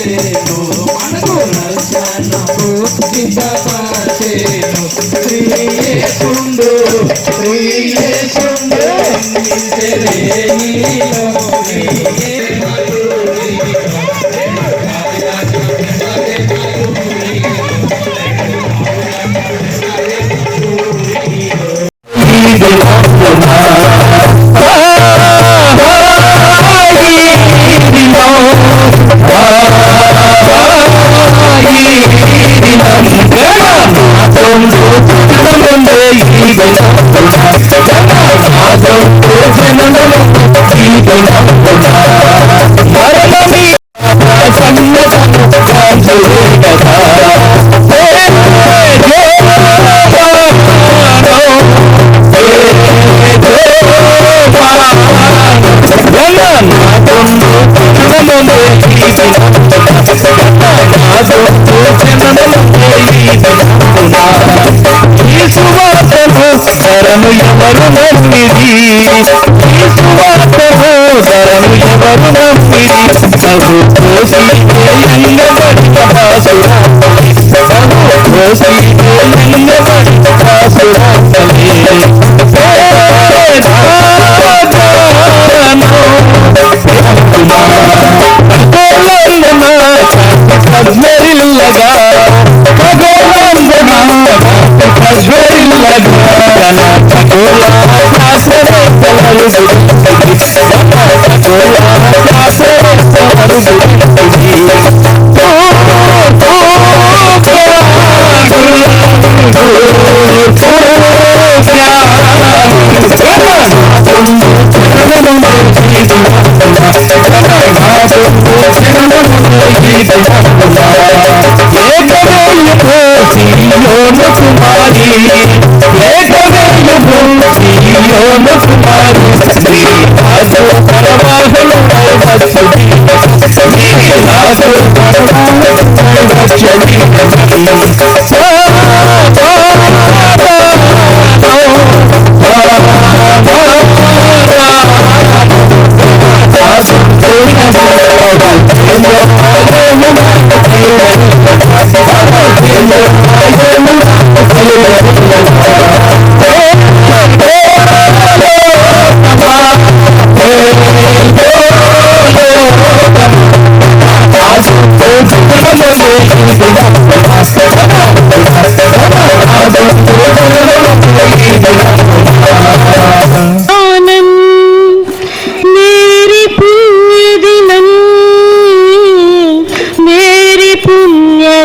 మనకు రక్షణకు సిద్ధపరచెను శ్రీయేసుండు నిలిచెనే నీలో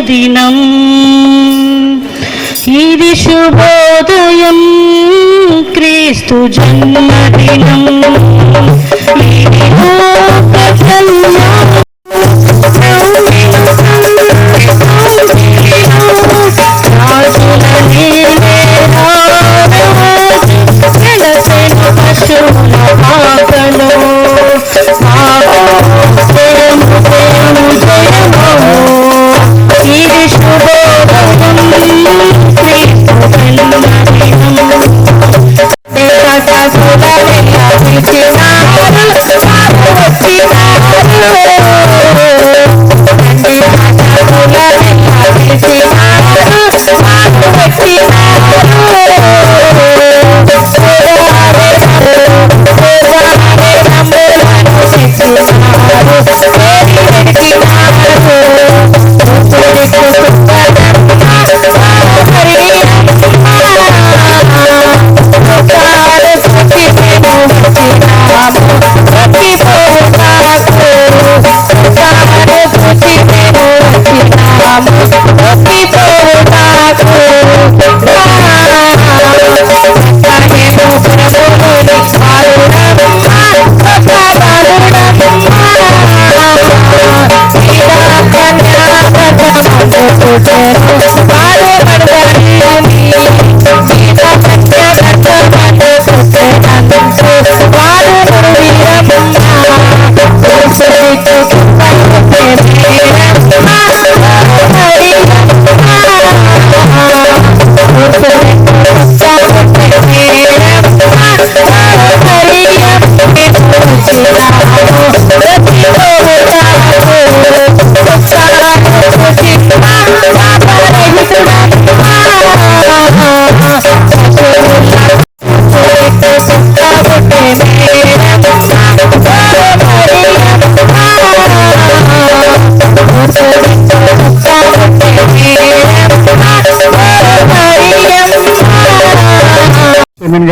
దినం ఇది శుభోదయం క్రీస్తు జన్మదినం ఇది లోక కళ్యాణం వచ్చినారు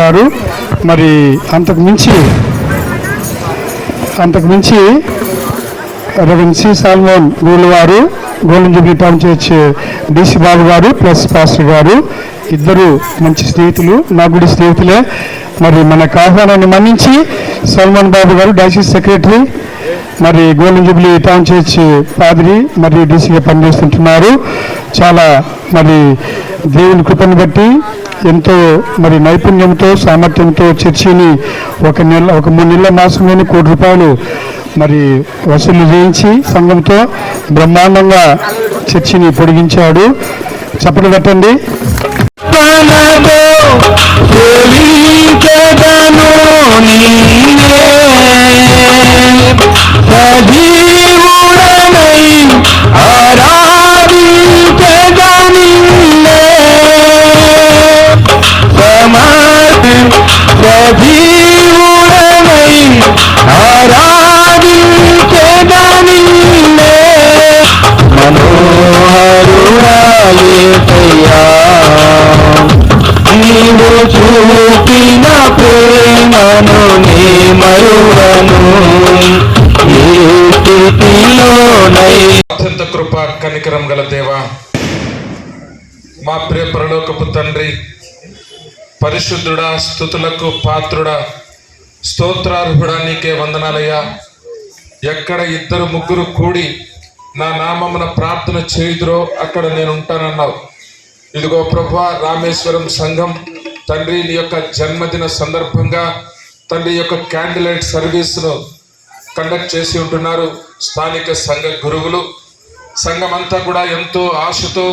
గారు, మరి అంతకు మించి రెవెన్యూ సి సాల్మోన్ గోల్డ్ వారు, golden jubilee town church DC Babu గారు ప్లస్ పాస్టర్ గారు ఇద్దరు మంచి స్నేహితులు, నా గుడి స్నేహితులే. మరి మనకు ఆహ్వానాన్ని మన్నించి సల్మాన్ బాబు గారు డయాసిస్ సెక్రటరీ, మరి గోల్డెన్ జూబ్లీ టౌన్ చర్చ్ పాదిరి, మరి డీసీగా పనిచేస్తుంటున్నారు. చాలా మరి దేవుని కృపను బట్టి ఎంతో మరి నైపుణ్యంతో సామర్థ్యంతో చర్చిని ఒక 3 నెలల మాసంలోనే ₹1 మరి వసూలు చేయించి సంఘంతో బ్రహ్మాండంగా చర్చిని పొడిగించాడు. చప్పట్లు పెట్టండి. నీవు చూపిన ప్రేమను నీ మరువను ఏ స్థితిలోనై. అత్యంత కృప కనికరం గల దేవా, మా ప్రియ పరలోకపు తండ్రి, పరిశుద్ధుడా, స్తుతులకు పాత్రుడా, స్తోత్రార్హుడా, నీకే వందనాలయ్యా. ఎక్కడ 2-3 కూడి నా నామమున ప్రార్థన చేయుదురో అక్కడ నేను ఉంటానన్నావు. ఇదిగో ప్రభువా, రామేశ్వరం సంఘం తండ్రి నీ యొక్క జన్మదిన సందర్భంగా తండ్రి యొక్క క్యాండిల్ సర్వీస్ను కండక్ట్ చేసి ఉంటున్నారు స్థానిక సంఘ గురువులు. సంఘం అంతా కూడా ఎంతో ఆశతో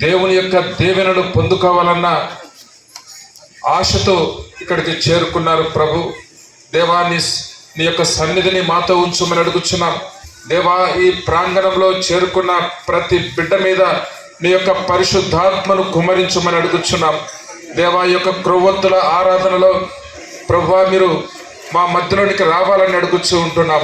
దేవుని యొక్క దీవెనలు పొందుకోవాలన్న ఆశతో ఇక్కడికి చేరుకున్నారు. ప్రభు దేవా, నీ యొక్క సన్నిధిని మాతో ఉంచుమని అడుగుచున్నాం. దేవా, ఈ ప్రాంగణంలో చేరుకున్న ప్రతి బిడ్డ మీద నీ యొక్క పరిశుద్ధాత్మను కుమ్మరించమని అడుగుచున్నాం. దేవా, యొక్క క్రొవ్వొత్తుల ఆరాధనలో ప్రభువా మీరు మా మధ్యలోనికి రావాలని అడుగుచూ ఉంటున్నాం.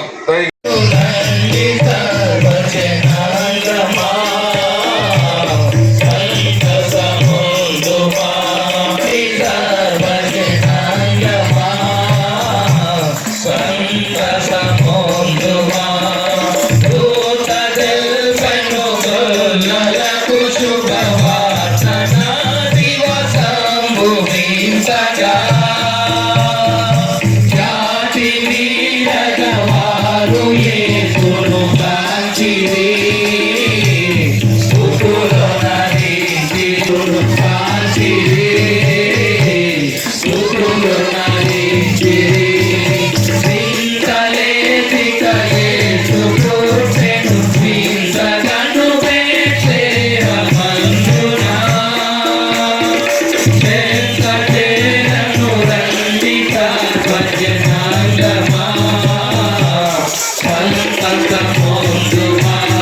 Come on,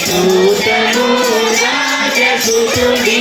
దూతలు రాజసుతుడి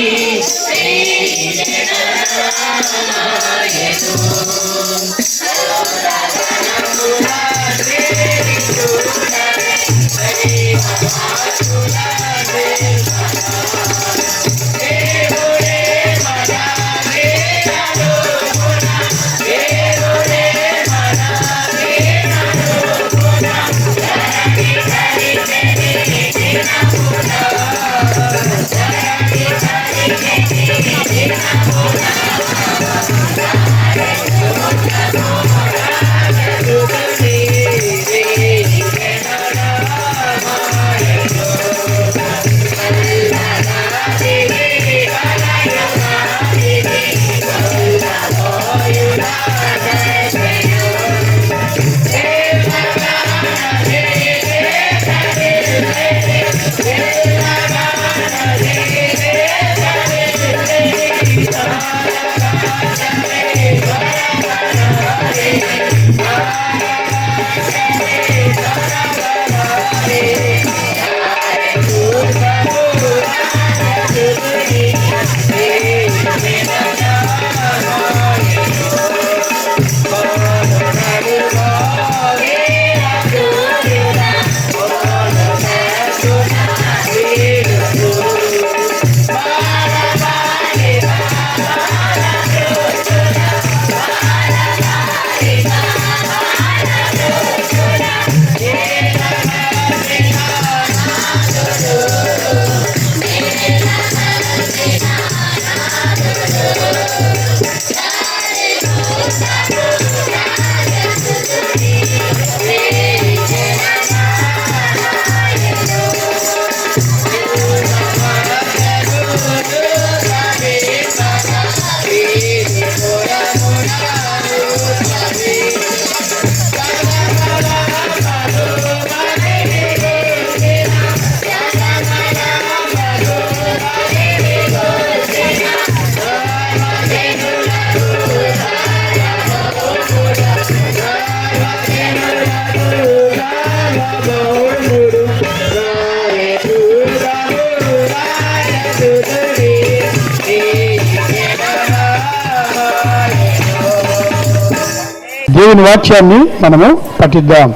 దేవుని వాక్యాన్ని మనము పఠిద్దాం.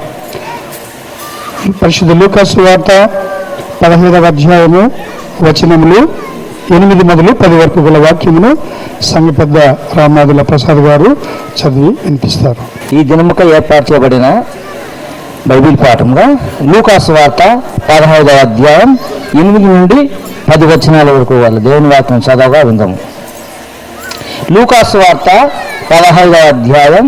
పరిశుద్ధ లూకాసు వార్త 15వ అధ్యాయము వచనములు 8 మొదలు 10 వరకు గల వాక్యమును సంఘ పెద్ద రామనాథుల ప్రసాద్ గారు చదివి వినిపిస్తారు. ఈ దినముక ఏర్పాటు చేయబడిన బైబిల్ పాఠంగా లూకాసు వార్త 15వ అధ్యాయం 8 నుండి 10 వచనాల వరకు వాళ్ళ దేవుని వాక్యం చదవగా విందాము. లూకాసు వార్త 15వ అధ్యాయం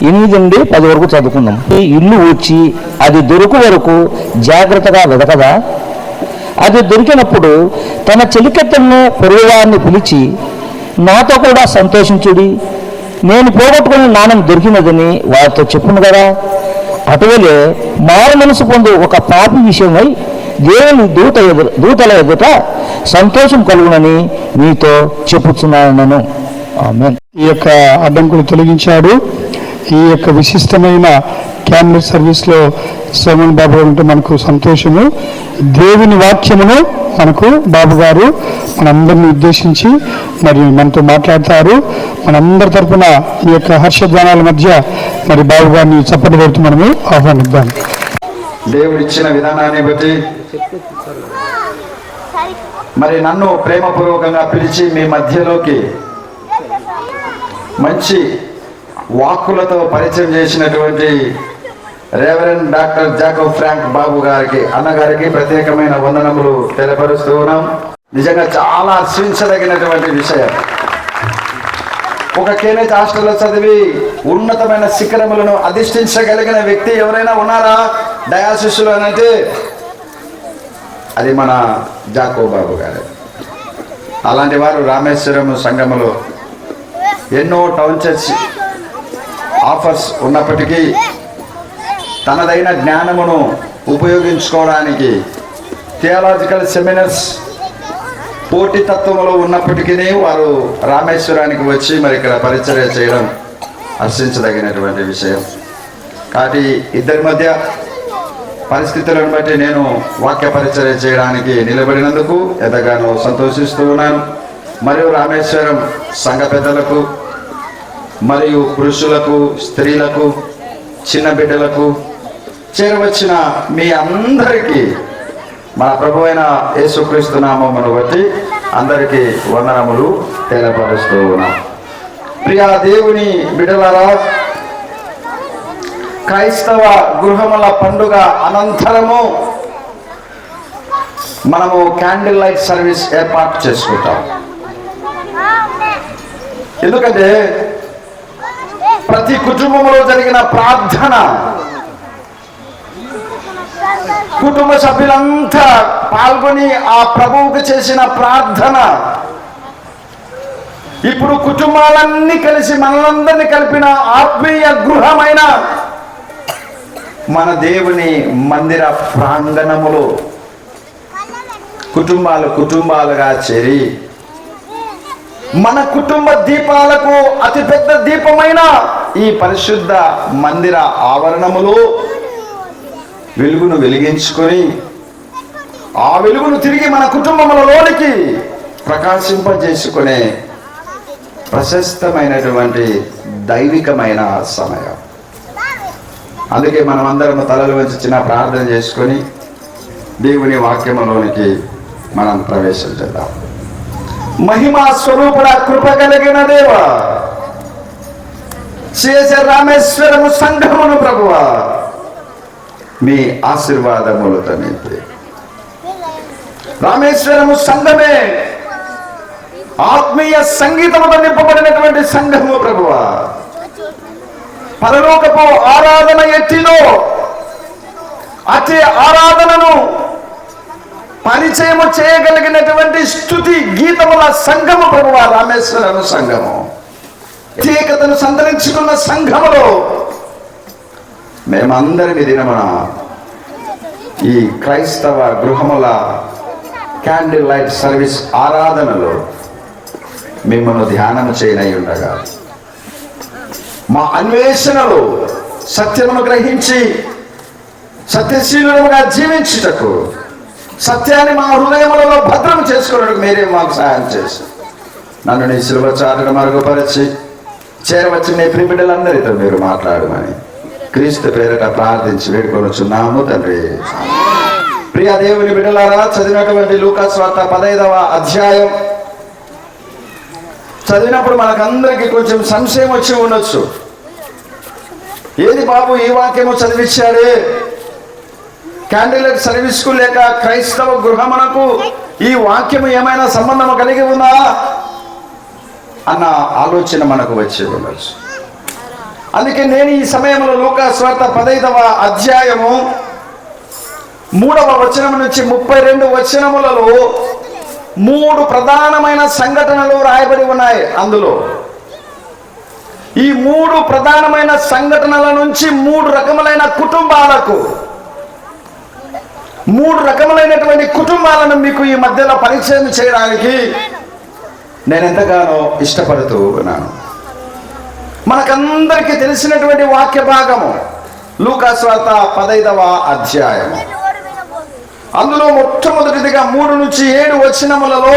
8 నుండి 10 వరకు చదువుకుందాం. ఈ ఇల్లు ఊడ్చి అది దొరుకు వరకు జాగ్రత్తగా వెదకదా? అది దొరికినప్పుడు తన చెలికెత్తలను పొరుగువారిని పిలిచి, నాతో కూడా సంతోషించుడి, నేను పోగొట్టుకుని నాణం దొరికినదని వారితో చెప్పును కదా. అటువలే మారు మనసు పొందు ఒక పాపి విషయమై దేవుని దూతల ఎదుట సంతోషం కలుగునని మీతో చెప్పుచున్నాను. ఆమేన్. ఈ యొక్క అడ్డంకులు తొలగించాడు. ఈ యొక్క విశిష్టమైన క్యాబినెట్ సర్వీస్లో సోమన్ బాబు ఉంటే మనకు సంతోషము. దేవుని వాక్యమును మనకు బాబు గారు మనందరినీ ఉద్దేశించి మరి మనతో మాట్లాడతారు. మనందరి తరఫున ఈ యొక్క హర్షధ్వానాల మధ్య మరి బాబు గారిని చప్పటి కొడుతూ మనము ఆహ్వానిద్దాం. దేవుడు ఇచ్చిన విధానాన్ని బట్టి మరి నన్ను ప్రేమపూర్వకంగా పిలిచి మీ మధ్యలోకి మంచి వాక్కులతో పరిచయం చేసినటువంటి రెవరెండ్ డాక్టర్ జాకబ్ ఫ్రాంక్ బాబు గారికి, అన్నగారికి ప్రత్యేకమైన వందనములు తెలియపరుస్తూ ఉన్నాం. నిజంగా చాలా హర్షించదగినటువంటి విషయం. ఒక కేనేజ్ హాస్టల్లో చదివి ఉన్నతమైన శిఖరములను అధిష్ఠించగలిగిన వ్యక్తి ఎవరైనా ఉన్నారా డయాసిస్లో అంటే అది మన జాకబ్ బాబు గారు. అలాంటి వారు రామేశ్వరం సంఘములో ఎన్నో టౌన్ చర్చ్ ఆఫర్స్ ఉన్నప్పటికీ తనదైన జ్ఞానమును ఉపయోగించుకోవడానికి థియాలజికల్ సెమినార్స్ పోటీతత్వంలో ఉన్నప్పటికీ వారు రామేశ్వరానికి వచ్చి మరి ఇక్కడ పరిచర్య చేయడం హర్షించదగినటువంటి విషయం. కాబట్టి ఇద్దరి మధ్య పరిస్థితులను బట్టి నేను వాక్య పరిచర్య చేయడానికి నిలబడినందుకు ఎంతగానో సంతోషిస్తూ ఉన్నాను. మరియు రామేశ్వరం సంఘ పెద్దలకు మరియు పురుషులకు, స్త్రీలకు, చిన్న బిడ్డలకు, చేరవచ్చిన మీ అందరికీ మన ప్రభువైన యేసుక్రీస్తు నామమును బట్టి అందరికీ వందనములు తెలియపరుస్తూ ఉన్నాం. ప్రియా దేవుని బిడ్డలారా, క్రైస్తవ గృహముల పండుగ అనంతరము మనము క్యాండిల్ లైట్ సర్వీస్ ఏర్పాటు చేసుకుంటాం. ఎందుకంటే ప్రతి కుటుంబంలో జరిగిన ప్రార్థన, కుటుంబ సభ్యులంతా పాల్గొని ఆ ప్రభువుకు చేసిన ప్రార్థన ఇప్పుడు కుటుంబాలన్నీ కలిసి మనలందరినీ కలిపిన ఆత్మీయ గృహమైన మన దేవుని మందిర ప్రాంగణములో కుటుంబాలుగా చేరి మన కుటుంబ దీపాలకు అతిపెద్ద దీపమైన ఈ పరిశుద్ధ మందిర ఆవరణములో వెలుగును వెలిగించుకొని ఆ వెలుగును తిరిగి మన కుటుంబములలోనికి ప్రకాశింపజేసుకునే ప్రశస్తమైనటువంటి దైవికమైన సమయం. అందుకే మనం అందరం తలలు వంచి చిన్న ప్రార్థన చేసుకొని దేవుని వాక్యములోనికి మనం ప్రవేశించేద్దాం. మహిమా స్వరూపుడ, కృప కలిగిన దేవ, రామేశ్వరము సంఘమును ప్రభువా మీ ఆశీర్వాదములతో నింపి, రామేశ్వరము సంఘమే ఆత్మీయ సంగీతముతో నింపబడినటువంటి సంఘము ప్రభువా. పరలోకపు ఆరాధన ఎట్టిలో అతి ఆరాధనను పరిచయము చేయగలిగినటువంటి స్తుతి గీతముల సంఘము ప్రభువా రామేశ్వరము సంఘము. ప్రత్యేకతను సంతరించుకున్న సంఘములో మేమందరి దినమున ఈ క్రైస్తవ గృహముల క్యాండిల్ లైట్ సర్వీస్ ఆరాధనలో మిమ్మల్ని ధ్యానం చేయనై ఉండగా మా అన్వేషణలో సత్యమును గ్రహించి సత్యశీలుగా జీవించుటకు, సత్యాన్ని మా హృదయములలో భద్రం చేసుకోవడానికి మీరే మాకు సహాయం చేసి నన్ను నీ శిలువ చాటును మరుగుపరిచి చేరవచ్చి నీ ప్రియ బిడ్డలందరితో మీరు మాట్లాడమని క్రీస్తు పేరిట ప్రార్థించి వేడుకొనుచున్నాము తండ్రి. ప్రియ దేవుని బిడ్డలారా, చదివినటువంటి లూకా సువార్త 15వ అధ్యాయం చదివినప్పుడు మనకందరికీ కొంచెం సంశయం వచ్చి ఉండొచ్చు. ఏది బాబు ఈ వాక్యము చదివించాడే, క్యాండిల్ లైట్ సర్వీస్కు లేక క్రైస్తవ గృహమునకు ఈ వాక్యము ఏమైనా సంబంధం కలిగి ఉందా అన్న ఆలోచన మనకు వచ్చి ఉండొచ్చు. అందుకే నేను ఈ సమయంలో లూకా సువార్త 15వ అధ్యాయము 3వ వచనం నుంచి 32 వచనములలో 3 ప్రధానమైన సంఘటనలు రాయబడి ఉన్నాయి. అందులో ఈ 3 ప్రధానమైన సంఘటనల నుంచి 3 రకములైన కుటుంబాలకు, 3 రకములైనటువంటి కుటుంబాలను మీకు ఈ మధ్యలో పరిచయం చేయడానికి నేను ఎంతగానో ఇష్టపడుతూ ఉన్నాను. మనకందరికీ తెలిసినటువంటి వాక్య భాగము లూకా సువార్త 15వ అధ్యాయము. అందులో మొట్టమొదటిదిగా 3 నుంచి 7 వచనములలో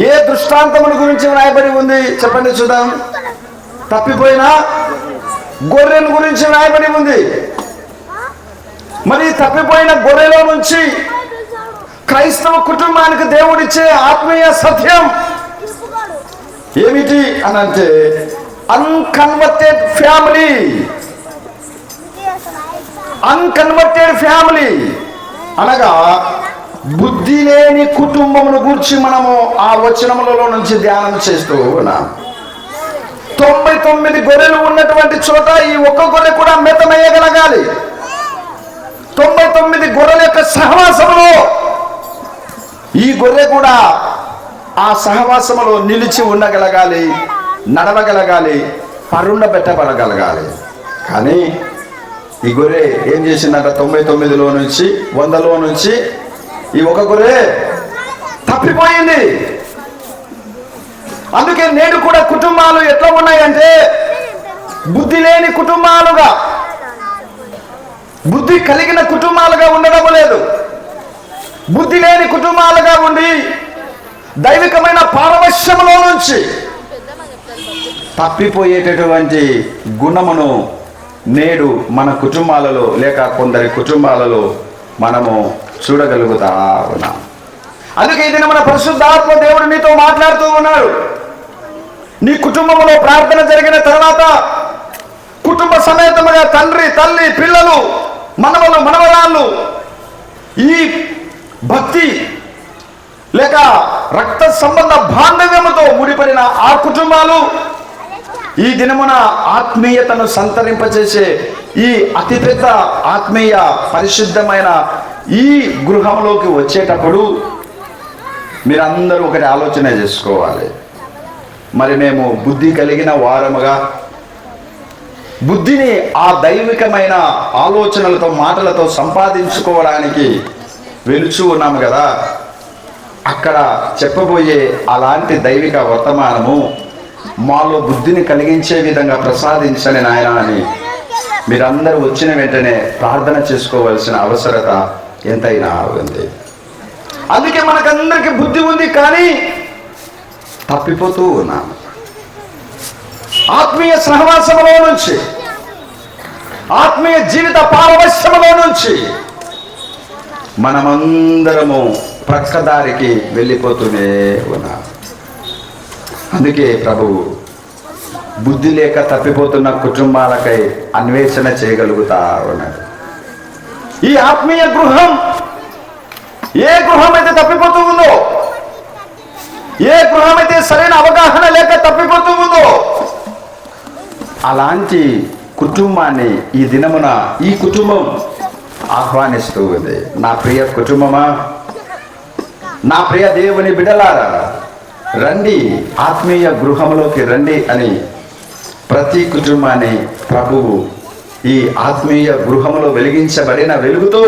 ఏ దృష్టాంతముల గురించి రాయబడి ఉంది చెప్పండి చూద్దాం. తప్పిపోయిన గొర్రెను గురించి రాయబడి ఉంది. మరి తప్పిపోయిన గొర్రెలో నుంచి క్రైస్తవ కుటుంబానికి దేవుడిచ్చే ఆత్మీయ సత్యం ఏమిటి అని అంటే అన్కన్వర్టెడ్ ఫ్యామిలీ. అన్కన్వర్టెడ్ ఫ్యామిలీ అనగా బుద్ధి లేని కుటుంబమును గురించి మనము ఆ వచనములలో నుంచి ధ్యానం చేస్తూ ఉన్నాం. 99 గొర్రెలు ఉన్నటువంటి చోట ఈ ఒక్క గొర్రె కూడా మెతమేయగలగాలి. 99 గొర్రెల యొక్క సహవాసములో ఈ గొర్రె కూడా ఆ సహవాసములో నిలిచి ఉండగలగాలి, నడవగలగాలి, పరుండబెట్టబడగలగాలి. కానీ ఈ గొర్రె ఏం చేసిందంట, 99లో నుంచి 100లో నుంచి ఈ ఒక గొర్రె తప్పిపోయింది. అందుకే నేడు కూడా కుటుంబాలు ఎట్లా ఉన్నాయంటే బుద్ధి లేని కుటుంబాలుగా, బుద్ధి కలిగిన కుటుంబాలుగా ఉండడం లేదు. బుద్ధి లేని కుటుంబాలుగా ఉండి దైవికమైన పారవశ్యములో నుంచి తప్పిపోయేటటువంటి గుణమును నేడు మన కుటుంబాలలో లేక కొందరి కుటుంబాలలో మనము చూడగలుగుతా ఉన్నాం. అందుకే ఇది మన పరిశుద్ధాత్మ దేవుడు నీతో మాట్లాడుతూ ఉన్నాడు. నీ కుటుంబంలో ప్రార్థన జరిగిన తర్వాత కుటుంబ సమేతముగా తండ్రి, తల్లి, పిల్లలు, మనవలు, మనవరాళ్ళు ఈ భక్తి లేక రక్త సంబంధ బాంధవ్యముతో ముడిపడిన ఆ కుటుంబాలు ఈ దినమున ఆత్మీయతను సంతరింపచేసే ఈ అతిపెద్ద ఆత్మీయ పరిశుద్ధమైన ఈ గృహంలోకి వచ్చేటప్పుడు మీరందరూ ఒకటి ఆలోచన చేసుకోవాలి. మరి మేము బుద్ధి కలిగిన వారముగా బుద్ధిని ఆ దైవికమైన ఆలోచనలతో మాటలతో సంపాదించుకోవడానికి వెలుచు ఉన్నాము కదా, అక్కడ చెప్పబోయే అలాంటి దైవిక వర్తమానము మాలో బుద్ధిని కలిగించే విధంగా ప్రసాదించని నాయన అని మీరందరూ వచ్చిన వెంటనే ప్రార్థన చేసుకోవాల్సిన అవసరత ఎంతైనా ఉంది. అందుకే మనకందరికీ బుద్ధి ఉంది, కానీ తప్పిపోతూ ఉన్నాము. ఆత్మీయ సహవాసములో నుంచి, ఆత్మీయ జీవిత పారవశ్యములో నుంచి మనమందరము ప్రక్కదారికి వెళ్ళిపోతూనే ఉన్నాం. అందుకే ప్రభువు బుద్ధి లేక తప్పిపోతున్న కుటుంబాలకై అన్వేషణ చేయగలుగుతా ఉన్నాడు. ఈ ఆత్మీయ గృహం ఏ గృహం అయితే తప్పిపోతూ ఉందో, ఏ గృహం అయితే సరైన అవగాహన లేక తప్పిపోతూ ఉందో, అలాంటి కుటుంబాన్ని ఈ దినమున ఈ కుటుంబం ఆహ్వానిస్తూ ఉంది. నా ప్రియ కుటుంబమా, నా ప్రియ దేవుని బిడ్డలారా, రండి, ఆత్మీయ గృహంలోకి రండి అని ప్రతి కుటుంబాన్ని ప్రభువు ఈ ఆత్మీయ గృహంలో వెలిగించబడిన వెలుగుతో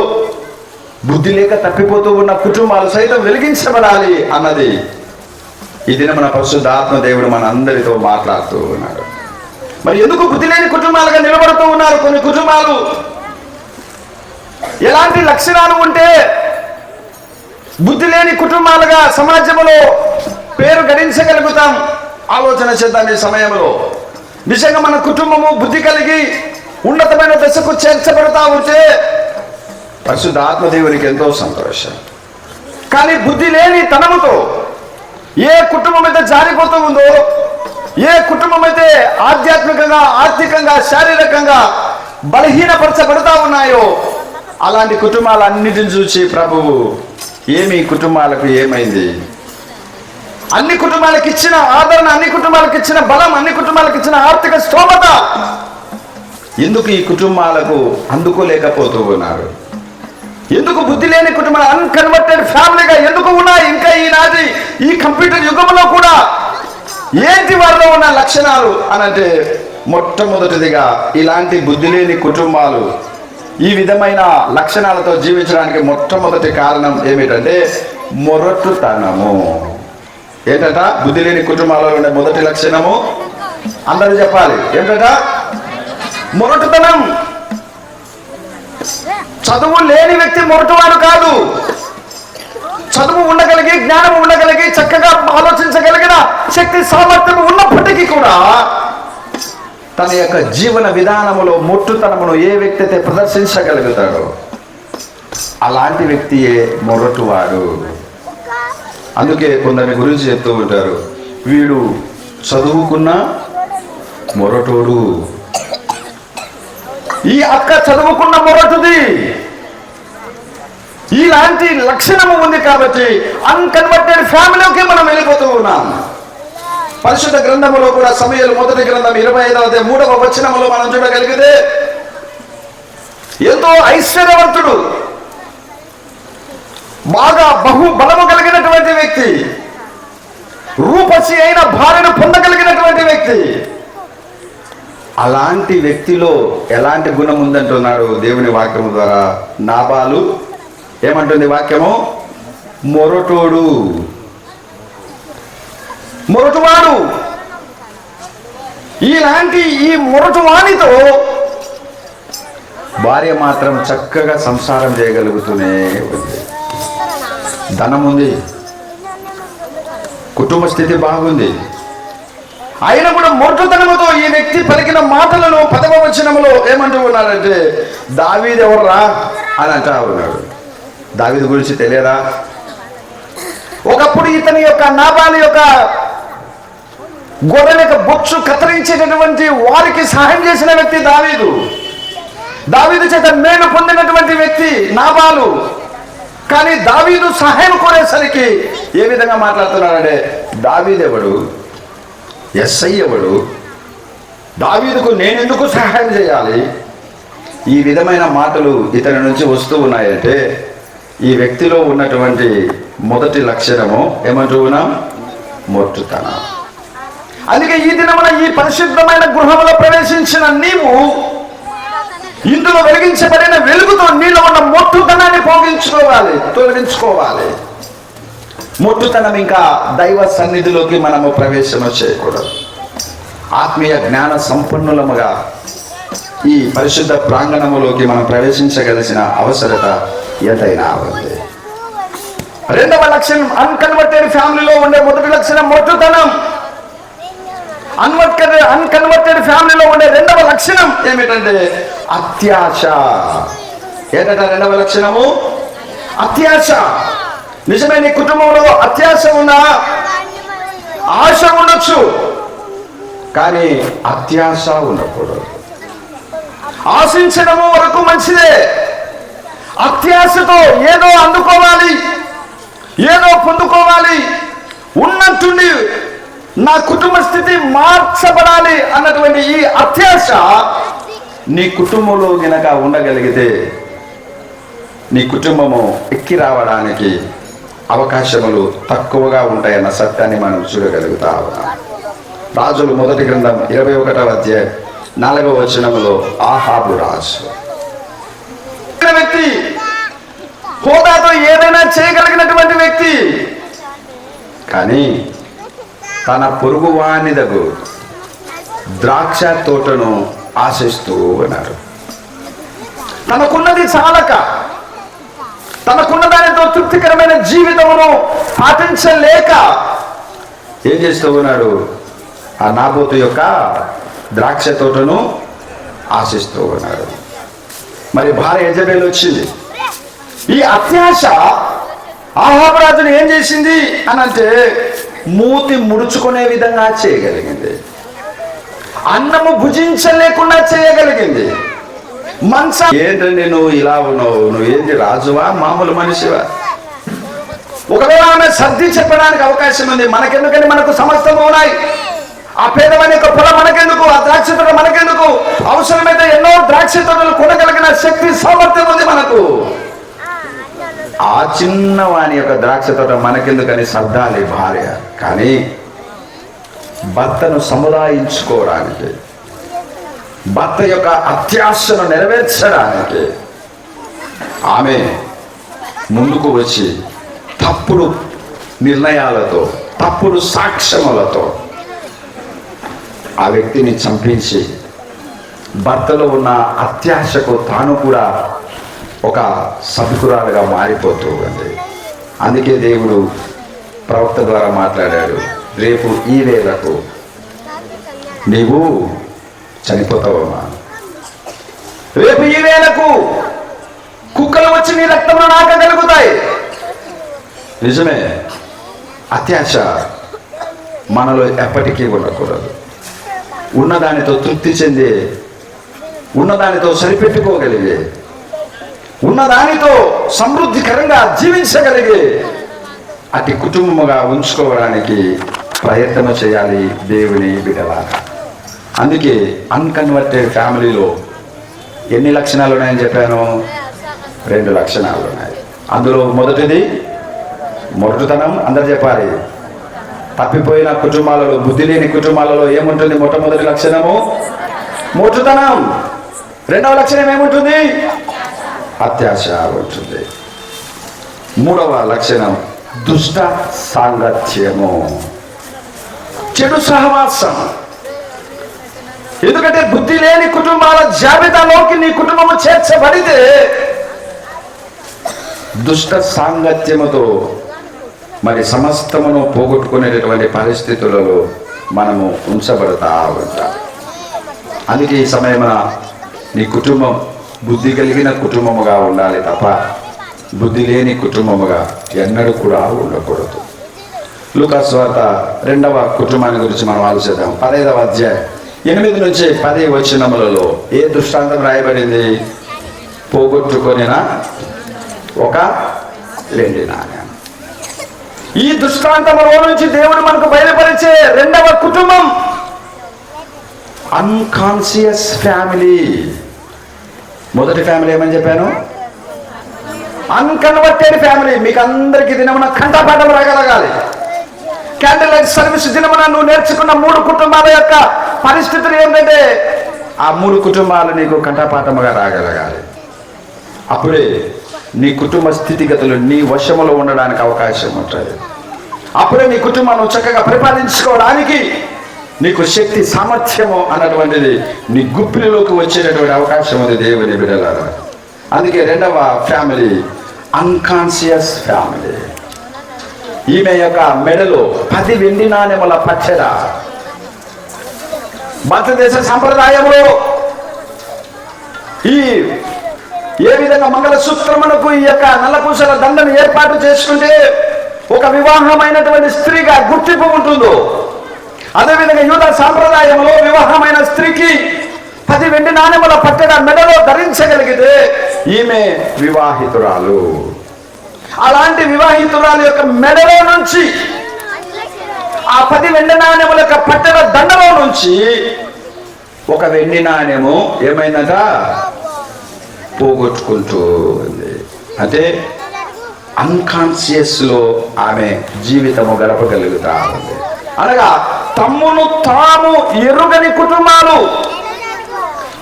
బుద్ధి లేక తప్పిపోతూ ఉన్న కుటుంబాలు సైతం వెలిగించబడాలి అన్నది ఈ దిన మన పరిశుద్ధాత్మ దేవుడు మన అందరితో మాట్లాడుతూ ఉన్నాడు. మరి ఎందుకు బుద్ధి లేని కుటుంబాలుగా నిలబడుతూ ఉన్నారు? కొన్ని కుటుంబాలు ఎలాంటి లక్షణాలు ఉంటే బుద్ధి లేని కుటుంబాలుగా సమాజంలో పేరు గడించగలుగుతాం? ఆలోచన చేద్దాం ఈ సమయంలో. నిజంగా మన కుటుంబము బుద్ధి కలిగి ఉన్నతమైన దశకు చేర్చబడతా ఉంటే పరిశుద్ధాత్మ దేవునికి ఎంతో సంతోషం. కానీ బుద్ధి లేని తనముతో ఏ కుటుంబం అయితే జారిపోతూ ఉందో, ఏ కుటుంబం అయితే ఆధ్యాత్మికంగా, ఆర్థికంగా, శారీరకంగా బలహీనపరచబడతా ఉన్నాయో అలాంటి కుటుంబాలన్నిటిని చూసి ప్రభువు ఏమి కుటుంబాలకు ఏమైంది, అన్ని కుటుంబాలకు ఇచ్చిన ఆదరణ, అన్ని కుటుంబాలకు ఇచ్చిన బలం, అన్ని కుటుంబాలకు ఇచ్చిన ఆర్థిక స్తోమత ఎందుకు ఈ కుటుంబాలకు అందుకోలేకపోతూ ఉన్నారు? ఎందుకు బుద్ధి లేని కుటుంబాలు అన్కన్వర్టెడ్ ఫ్యామిలీగా ఎందుకు ఉన్నాయి? ఇంకా ఈనాటి ఈ కంప్యూటర్ యుగంలో కూడా ఏంటి వారిలో ఉన్న లక్షణాలు అనంటే, మొట్టమొదటిదిగా ఇలాంటి బుద్ధి లేని కుటుంబాలు ఈ విధమైన లక్షణాలతో జీవించడానికి మొట్టమొదటి కారణం ఏమిటంటే మొరటుతనము. ఏంటట? బుద్ధి లేని కుటుంబాలలో ఉండే మొదటి లక్షణము అందరూ చెప్పాలి. ఏంటట? మొరటుతనం. చదువు లేని వ్యక్తి మొరటువాడు కాదు. చదువు ఉండగలిగి, జ్ఞానం ఉండగలిగి, చక్కగా ఆలోచించగలిగిన శక్తి సామర్థ్యం ఉన్నప్పటికీ కూడా తన యొక్క జీవన విధానములో మొట్టుతనమును ఏ వ్యక్తి అయితే ప్రదర్శించగలుగుతాడో అలాంటి వ్యక్తియే మొరటువాడు. అందుకే కొందరి గురించి చెప్తూ ఉంటారు, వీడు చదువుకున్న మొరటోడు, ఈ అక్క చదువుకున్న మొరటుది. ఇలాంటి లక్షణము ఉంది కాబట్టి అన్కన్వర్టెడ్ ఫ్యామిలీకి మనం వెళ్ళిపోతూ ఉన్నాం. పరిశుద్ధ గ్రంథములో కూడా సమూయేలు మొదటి గ్రంథం 25వ వచనములో మనం చూడగలిగితే ఎంతో ఐశ్వర్యవంతుడు, బాగా బహుబలము కలిగినటువంటి వ్యక్తి, రూపసి అయిన భార్యను పొందగలిగినటువంటి వ్యక్తి. అలాంటి వ్యక్తిలో ఎలాంటి గుణం ఉందంటున్నాడు దేవుని వాక్యము ద్వారా? నాబాలు ఏమంటుంది వాక్యము? మొరటోడు, మొరటువాడు. ఈ మొరటువానితో భార్య మాత్రం చక్కగా సంసారం చేయగలుగుతూనే ఉంది. ధనం ఉంది, కుటుంబ స్థితి బాగుంది. అయినా కూడా మొరటుతనముతో ఈ వ్యక్తి పలికిన మాటలను 10వ వచనములో ఏమంటూ ఉన్నారంటే, దావీదు ఎవర్రా అని అంటా ఉన్నాడు. దావీదు గురించి తెలియదా? ఒకప్పుడు ఇతని యొక్క నాబాలు యొక్క గొర్రెల యొక్క బొచ్చు కత్తిరించేటటువంటి వారికి సహాయం చేసిన వ్యక్తి దావీదు. దావీదు చేత మేలు పొందినటువంటి వ్యక్తి నాబాలు. కానీ దావీదు సహాయం కోరేసరికి ఏ విధంగా మాట్లాడుతున్నాడంటే, దావీదు ఎవడు, ఎస్ఐ ఎవడు, దావీదుకు నేనెందుకు సహాయం చేయాలి? ఈ విధమైన మాటలు ఇతని నుంచి వస్తూ ఉన్నాయంటే ఈ వ్యక్తిలో ఉన్నటువంటి మొదటి లక్షణము ఏమంటూ ఉన్నాం? మొరటుతనం. అందుకే ఈ దినమున ఈ పరిశుద్ధమైన గృహంలో ప్రవేశించిన నీవు ఇందులో వెలిగించబడిన వెలుగుతో నీలో ఉన్న మొట్టుతనాన్ని తొలగించుకోవాలి. మొట్టుతనం ఇంకా దైవ సన్నిధిలోకి మనము ప్రవేశం చేయకూడదు. ఆత్మీయ జ్ఞాన సంపన్నులముగా ఈ పరిశుద్ధ ప్రాంగణములోకి మనం ప్రవేశించగలిసిన అవసరత ఎంతైనా ఉంది. రెండవ లక్షణం, అన్కన్వర్టెడ్ ఫ్యామిలీలో ఉండే మొదటి లక్షణం మొట్టుతనం. అన్కన్వర్టెడ్ ఫ్యామిలీలో ఉండే రెండవ లక్షణం ఏమిటంటే అత్యాశ. ఏంటంటే రెండవ లక్షణము అత్యాశ. నిజమే, నీ కుటుంబంలో అత్యాశ ఉన్నా, ఆశ ఉండొచ్చు, కానీ అత్యాశ ఉండకూడదు. ఆశించడము వరకు మంచిదే. అత్యాశతో ఏదో అందుకోవాలి, ఏదో పొందుకోవాలి, ఉన్నట్టుండి నా కుటుంబ స్థితి మార్చబడాలి అన్నటువంటి ఈ అత్యాశ నీ కుటుంబంలో గనక ఉండగలిగితే నీ కుటుంబము ఎక్కి రావడానికి అవకాశములు తక్కువగా ఉంటాయన్న సత్యాన్ని మనం చూడగలుగుతా ఉన్నాం. రాజులు మొదటి గ్రంథం 21వ అధ్యాయం 4వ వచనములో ఆహాబు రాజు వ్యక్తి, హోదాతో ఏదైనా చేయగలిగినటువంటి వ్యక్తి, కానీ తన పొరుగువానిదగు ద్రాక్ష తోటను ఆశిస్తూ ఉన్నారు. తనకున్నది చాలక, తనకున్న దానితో తృప్తికరమైన జీవితమును పాటించలేక ఏం చేస్తూ ఉన్నాడు? ఆ నాబోతు యొక్క ద్రాక్ష తోటను ఆశిస్తూ ఉన్నాడు. మరి భార్య యెజబెల్ వచ్చింది. ఈ అత్యాశ ఆహాబు రాజును ఏం చేసింది అని అంటే మూతి ముడుచుకునే విధంగా చేయగలిగింది, అన్నము భుజించలేకుండా చేయగలిగింది. ఏంటండి నువ్వు ఇలా ఉన్నావు, నువ్వేంటి రాజువా మామూలు మనిషివా? ఒకవేళ ఆమె సర్ది చెప్పడానికి అవకాశం ఉంది. మనకెందుకని, మనకు సమస్తము ఉన్నాయి. ఆ పేదవాని యొక్క పొలం మనకెందుకు, ఆ ద్రాక్ష తోట మనకెందుకు? అవసరమైతే ఎన్నో ద్రాక్ష తోటలు కొనగలిగిన శక్తి సామర్థ్యం ఉంది మనకు. ఆ చిన్నవాని యొక్క ద్రాక్ష తోట మనకెందుకని సర్దాలి భార్య. కానీ భర్తను సముదాయించుకోవడానికి, భర్త యొక్క అత్యాశను నెరవేర్చడానికి ఆమె ముందుకు వచ్చి తప్పుడు నిర్ణయాలతో, తప్పుడు సాక్ష్యములతో ఆ వ్యక్తిని చంపించి భర్తలో ఉన్న అత్యాశకు తాను కూడా ఒక సభికురాలుగా మారిపోతూ ఉంది. అందుకే దేవుడు ప్రవక్త ద్వారా మాట్లాడాడు, రేపు ఈ వేళకు నీవు చనిపోతావమ్మా, రేపు ఈ వేళకు కుక్కలు వచ్చి నీ రక్తమును నాకగలుగుతాయి. నిజమే, అత్యాశ మనలో ఎప్పటికీ ఉండకూడదు. ఉన్నదానితో తృప్తి చెంది, ఉన్నదానితో సరిపెట్టుకోగలిగే, ఉన్నదానితో సమృద్ధికరంగా జీవించగలిగే అతి కుటుంబముగా ఉంచుకోవడానికి ప్రయత్నం చేయాలి దేవుని బిడ్డలారా. అందుకే అన్కన్వర్టెడ్ ఫ్యామిలీలో ఎన్ని లక్షణాలు ఉన్నాయని చెప్పాను? 2 లక్షణాలు ఉన్నాయి. అందులో మొదటిది మొరటుతనం. అందరు చెప్పాలి. తప్పిపోయిన కుటుంబాలలో, బుద్ధి లేని కుటుంబాలలో ఏముంటుంది? మొట్టమొదటి లక్షణము మొరటుతనం. రెండవ లక్షణం ఏముంటుంది? అత్యాశ ఉంటుంది. మూడవ లక్షణం దుష్ట సాంగత్యము, చెడు సహవాసం. ఎందుకంటే బుద్ధి లేని కుటుంబాల జాబితాలోకి నీ కుటుంబము చేర్చబడితే దుష్ట సాంగత్యముతో మరి సమస్తమును పోగొట్టుకునేటటువంటి పరిస్థితులలో మనము ఉంచబడతా ఉంటాం. అందుకే ఈ సమయమున నీ కుటుంబం బుద్ధి కలిగిన కుటుంబముగా ఉండాలి తప్ప బుద్ధి లేని కుటుంబముగా ఎన్నడూ కూడా ఉండకూడదు. లూకాసు వార్త 2వ కుటుంబాన్ని గురించి మనం ఆలోచిద్దాం. 15వ అధ్యాయం 8 నుంచి 10 వచనములలో ఏ దృష్టాంతం రాయబడింది? పోగొట్టుకొనిన ఒక వెండి నాణ్యం. ఈ దృష్టాంతంలో నుంచి దేవుడు మనకు బయలుపరిచే 2వ కుటుంబం అన్కాన్షియస్ ఫ్యామిలీ. మొదటి ఫ్యామిలీ ఏమని చెప్పాను? Unconverted family. మీకు అందరికీ దినమున కంఠపాఠం రాగలగాలి. క్యాండిల్ లైట్ సర్వీస్ దినమున నువ్వు నేర్చుకున్న 3 కుటుంబాల యొక్క పరిస్థితులు ఏంటంటే ఆ 3 కుటుంబాలు నీకు కంఠపాఠముగా రాగలగాలి. అప్పుడే నీ కుటుంబ స్థితిగతులు నీ వశములో ఉండడానికి అవకాశం ఉంటుంది. అప్పుడే నీ కుటుంబాన్ని చక్కగా పరిపాలించుకోవడానికి నీకు శక్తి సామర్థ్యము అన్నటువంటిది నీ గుప్పిలిలోకి వచ్చేటటువంటి అవకాశం ఉంది దేవుని బిడ్డలారా. అందుకే 2వ ఫ్యామిలీ అన్కాన్షియస్ ఫ్యామిలీ. ఈమె యొక్క మెడలో 10 వెండి నాణెముల పచ్చడ. భారతదేశ సంప్రదాయంలో ఈ ఏ విధంగా మంగళసూత్రమునకు ఈ యొక్క నల్లపూసల దండను ఏర్పాటు చేసుకుంటే ఒక వివాహమైనటువంటి స్త్రీగా గుర్తింపు ఉంటుందో, అదేవిధంగా యూద సాంప్రదాయంలో వివాహమైన స్త్రీకి 10 వెండి నాణెముల పట్టెడ మెడలో ధరించగలిగితే ఈమె వివాహితురాలు. అలాంటి వివాహితురాలు యొక్క మెడలో నుంచి ఆ 10 వెండి నాణెముల యొక్క పట్టెడ దండలో నుంచి ఒక వెండి నాణెము ఏమైందట? పోగొట్టుకుంటూ ఉంది. అంటే అన్కాన్షియస్ లో ఆమె జీవితము గడపగలుగుతా ఉంది. అనగా తమ్మును తాము ఎరుగని కుటుంబాలు,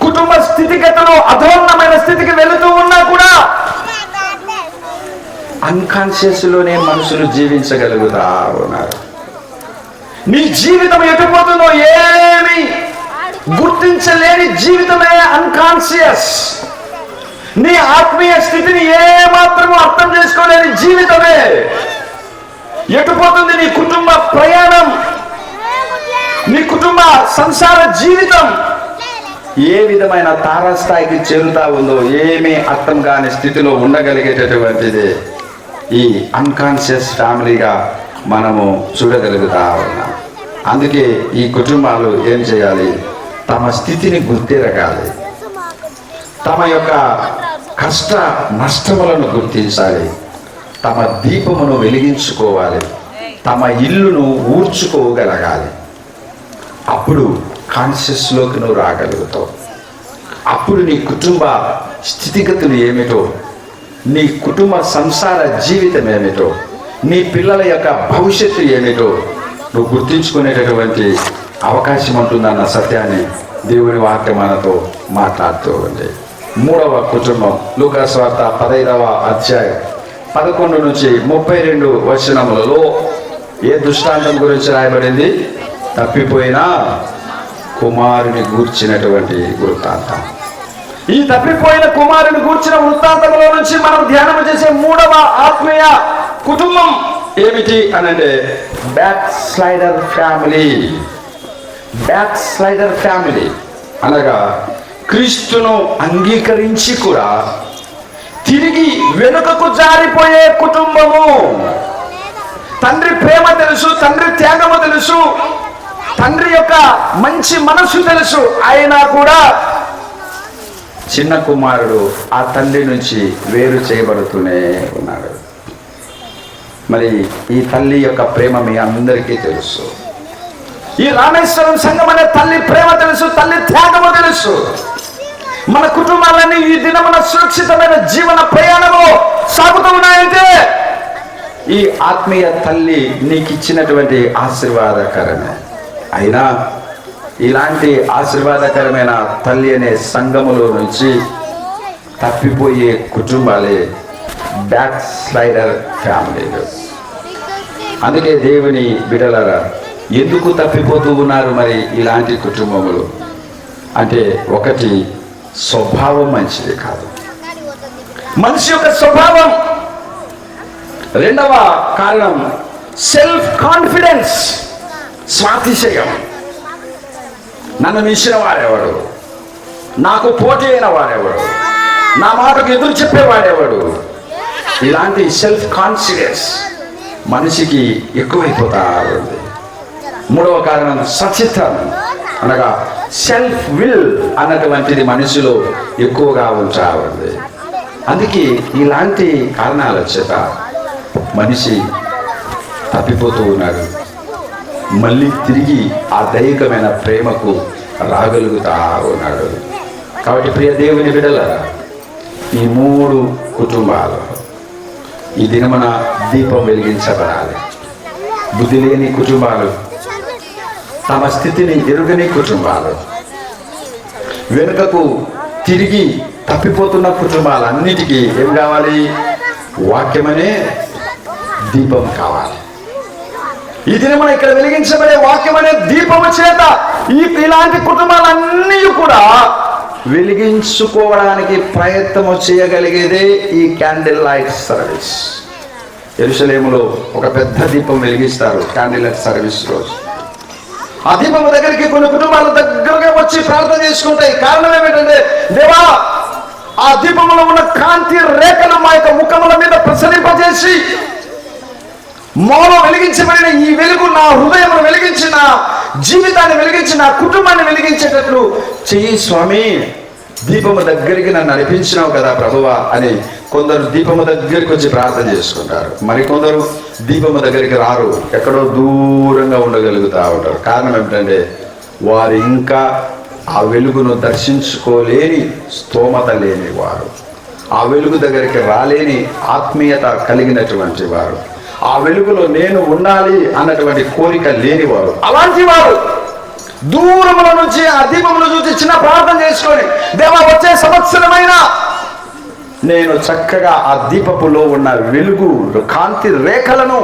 కుటుంబ స్థితిగతులు అధోన్నమైన స్థితికి వెళుతూ ఉన్నా కూడా అన్కాన్షియస్ లోనే మనుషులు జీవించగలుగుతా ఉన్నారు. నీ జీవితం ఎటుపోతుందో ఏమి గుర్తించలేని జీవితమే అన్కాన్షియస్. నీ ఆత్మీయ స్థితిని ఏమాత్రము అర్థం చేసుకోలేని జీవితమే. ఎటుపోతుంది నీ కుటుంబ ప్రయాణం, నీ కుటుంబ సంసార జీవితం ఏ విధమైన తారాస్థాయికి చేరుతా ఉందో ఏమీ అర్థం కాని స్థితిలో ఉండగలిగేటటువంటిది ఈ అన్కాన్షియస్ ఫ్యామిలీగా మనము చూడగలుగుతా ఉన్నాం. అందుకే ఈ కుటుంబాలు ఏం చేయాలి? తమ స్థితిని గుర్తిరగాలి. తమ యొక్క కష్ట నష్టములను గుర్తించాలి. తమ దీపమును వెలిగించుకోవాలి. తమ ఇల్లును ఊడ్చుకోగలగాలి. అప్పుడు కాన్షియస్లోకి నువ్వు రాగలుగుతావు. అప్పుడు నీ కుటుంబ స్థితిగతులు ఏమిటో, నీ కుటుంబ సంసార జీవితం ఏమిటో, నీ పిల్లల యొక్క భవిష్యత్తు ఏమిటో నువ్వు గుర్తించుకునేటటువంటి అవకాశం ఉంటుందన్న సత్యాన్ని దేవుని వాక్యం మనతో మాట్లాడుతూ ఉంది. 3వ కుటుంబం లూకాసు వార్త 15వ అధ్యాయం 11 నుంచి 32 వచనములలో ఏ దృష్టాంతం గురించి రాయబడింది? తప్పిపోయిన కుమారుని గూర్చినటువంటి వృత్తాంతం. ఈ తప్పిపోయిన కుమారుని గూర్చిన వృత్తాంతంలో నుంచి మనం ధ్యానం చేసే 3వ ఆత్మీయ కుటుంబం ఏమిటి అనంటే back slider family. Back slider family అనగా క్రీస్తును అంగీకరించి కూడా తిరిగి వెనుకకు జారిపోయే కుటుంబము. తండ్రి ప్రేమ తెలుసు, తండ్రి త్యాగము తెలుసు, తండ్రి యొక్క మంచి మనసు తెలుసు, అయినా కూడా చిన్న కుమారుడు ఆ తండ్రి నుంచి వేరు చేయబడుతూనే ఉన్నాడు. మరి ఈ తల్లి యొక్క ప్రేమ మీ అందరికీ తెలుసు. ఈ రామేశ్వరం సంఘం అనే తల్లి ప్రేమ తెలుసు, తల్లి త్యాగము తెలుసు. మన కుటుంబాలన్నీ ఈ దినమున సురక్షితమైన జీవన ప్రయాణంలో సాగుతూ ఉన్నాయంటే ఈ ఆత్మీయ తల్లి నీకు ఇచ్చినటువంటి ఆశీర్వాదకరమే. అయినా ఇలాంటి ఆశీర్వాదకరమైన తల్లి అనే సంఘములో నుంచి తప్పిపోయే కుటుంబాలే బ్యాక్ స్లైడర్ ఫ్యామిలీలు. అందుకే దేవుని బిడ్డలారా, ఎందుకు తప్పిపోతూ ఉన్నారు మరి ఇలాంటి కుటుంబములు? అంటే ఒకటి స్వభావం మంచిది కాదు, మనిషి యొక్క స్వభావం. రెండవ కారణం సెల్ఫ్ కాన్ఫిడెన్స్, స్వాతిశయం. నన్ను మించిన వాడెవడు, నాకు పోటీ అయిన వాడెవడు, నా మాటకు ఎదురు చెప్పేవాడెవడు, ఇలాంటి సెల్ఫ్ కాన్ఫిడెన్స్ మనిషికి ఎక్కువైపోతా ఉంది. మూడవ కారణం సచిత్రం, అనగా సెల్ఫ్ విల్ అన్నటువంటిది మనిషిలో ఎక్కువగా ఉంటా ఉంది. అందుకే ఇలాంటి కారణాల చేత మనిషి తప్పిపోతూ ఉన్నాడు, మళ్ళీ తిరిగి ఆ దైవికమైన ప్రేమకు రాగలుగుతా ఉన్నాడు. కాబట్టి ప్రియ దేవుని బిడ్డలారా, ఈ 3 కుటుంబాలు ఈ దినమున దీపం వెలిగించబడాలి. బుద్ధి లేని కుటుంబాలు, తమ స్థితిని ఎరుగని కుటుంబాలు, వెనుకకు తిరిగి తప్పిపోతున్న కుటుంబాలన్నిటికీ ఏం కావాలి? వాక్యమనే దీపం కావాలి. ఈ దినమున ఇక్కడ వెలిగించబడే వాక్యమనే దీపము చేత ఇలాంటి కుటుంబాలన్నీ కూడా వెలిగించుకోవడానికి ప్రయత్నము చేయగలిగేదే ఈ క్యాండిల్ లైట్ సర్వీస్. యెరూషలేములో ఒక పెద్ద దీపం వెలిగిస్తారు క్యాండిల్ లైట్ సర్వీస్ రోజు. ఆ దీపము దగ్గరికి కొన్ని కుటుంబాల దగ్గరగా వచ్చి ప్రార్థన చేసుకుంటాయి. కారణం ఏమిటంటే, దేవా, ఆ దీపంలో ఉన్న కాంతి రేఖను మా యొక్క ముఖముల మీద ప్రసరింపజేసి మాలో వెలిగించబడిన ఈ వెలుగు నా హృదయమును వెలిగించి, నా జీవితాన్ని వెలిగించి, నా కుటుంబాన్ని వెలిగించేటట్లు చెయ్యి స్వామి. దీపము దగ్గరికి నన్ను నడిపించినావు కదా ప్రభువా అని కొందరు దీపము దగ్గరికి వచ్చి ప్రార్థన చేసుకుంటారు. మరికొందరు దీపము దగ్గరికి రారు, ఎక్కడో దూరంగా ఉండగలుగుతూ ఉంటారు. కారణం ఏమిటంటే, వారు ఇంకా ఆ వెలుగును దర్శించుకోలేని స్తోమత లేని వారు, ఆ వెలుగు దగ్గరికి రాలేని ఆత్మీయత కలిగినటువంటి వారు, ఆ వెలుగులో నేను ఉండాలి అన్నటువంటి కోరిక లేనివారు. అలాంటి వారు దూరముల నుంచి ఆ దీపమును చూసి చిన్న ప్రార్థన చేసుకొని, దేవా, వచ్చే సంవత్సరమైనా నేను చక్కగా ఆ దీపపులో ఉన్న వెలుగు కాంతి రేఖలను